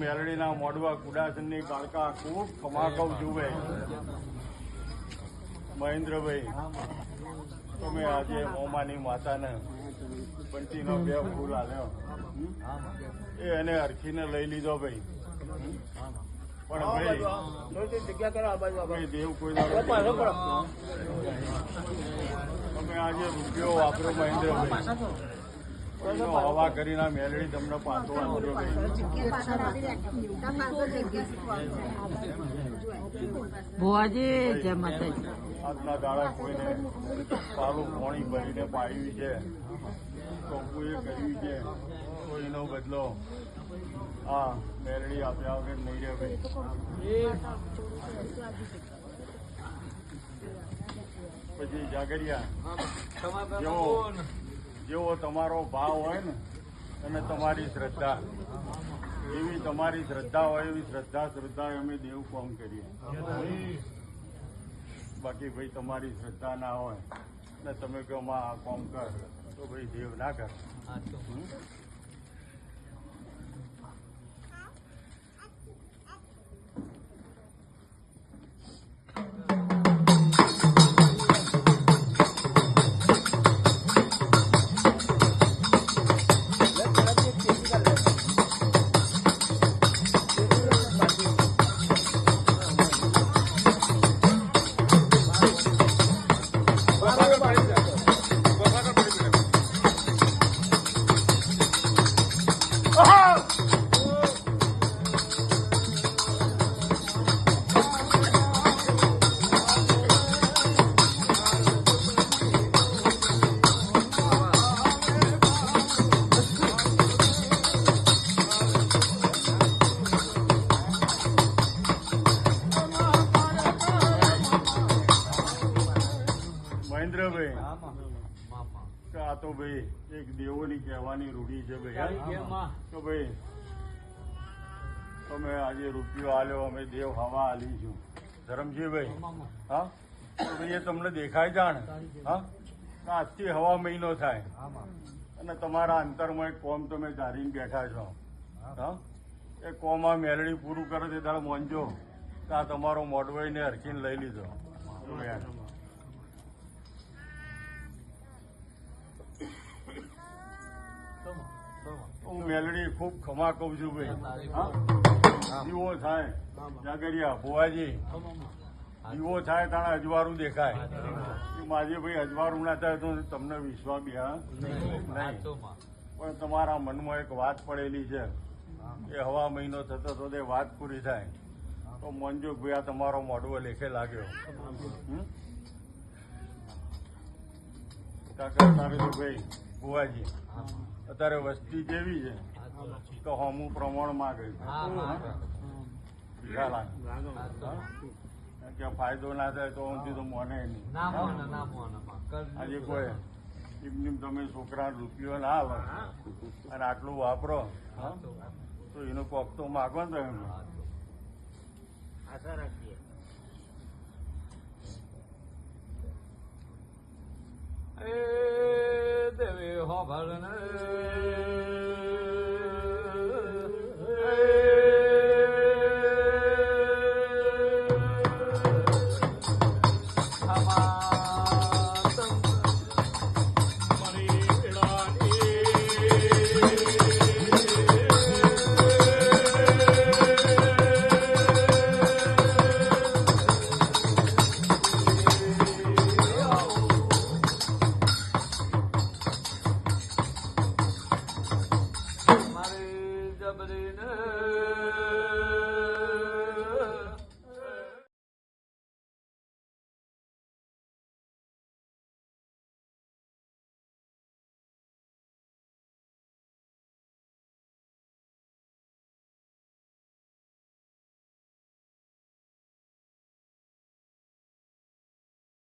મેલડીના મોડવા કુડાસનની કાળકા ખૂબ ખમાકવ જુએ મહેન્દ્રભાઈ, તમે આજે મોમાની માતાને બંટીનો 2 ફૂલ આલ્યો એ એને અરખીને લઈ લીધો ભાઈ. પણ ભાઈ દેવ કોઈ તમે આજે રૂપિયો વાપરો મહેન્દ્રભાઈ, હવા કરીને મેલડી તમને પાછો વાપરો ભુવાજી જય માતાજી. આજના દાડા કોઈને સારું પાણી ભરીને પાડ્યું છે, કંકુએ કર્યું છે, તો એનો બદલો હા મેલડી આપ્યા વગર નહીં રહે ભાઈ. પછી જાગરિયા જેવો તમારો ભાવ હોય ને અને તમારી શ્રદ્ધા, એવી તમારી શ્રદ્ધા હોય એવી શ્રદ્ધા અમે દેવ કામ કરીએ. બાકી ભાઈ તમારી શ્રદ્ધા ના હોય ને તમે કહો માં આ કામ કર તો ભાઈ દેવ ના કર. મહેન્દ્રભાઈ, આ તો ભાઈ એક દેવોની કહેવાની રૂઢી છે ભાઈ તો ભાઈ તમે આજે રૂપિયો આલ્યો, અમે દેવ હવા આલીશું ધરમજીભાઈ. હા તો ભાઈ એ તમને દેખાય જાણ. હા આજથી હવા મહિનો થાય અને તમારા અંતરમાં એક કોમ તમે ધારીને બેઠા છો. હા એ કોમાં મેલડી પૂરું કરે તે દાડે મોંજો તો આ તમારો મોડવાઈને હરખીને લઈ લીધો. હું મેલડી ખૂબ ખમા કહું છું ભાઈ. દીવો થાય જાગરિયા ભુવાજી, દીવો થાય તાણે અજવાળું દેખાય. માજે ભાઈ અજવાળું ના થાય તો તમને વિશ્વાસ બી નહીં. પણ તમારા મનમાં એક વાત પડેલી છે એ હવા મહિનો થતો તો તે વાત પૂરી થાય તો મંજુ ભાઈ આ તમારો મોડવો લેખે લાગ્યો. તારે તો ભાઈ ભુવાજી અત્યારે વસ્તી જેવી છે તો હમું પ્રમાણ માગે કે ફાયદો ના થાય તો હું તો મોને નહીં. આજે કોઈ એમની તમે છોકરા રૂપિયો ના આવે અને આટલું વાપરો તો એનો કોક તો માગો ને એમ આશા રાખીએ. દેવે હો ભરને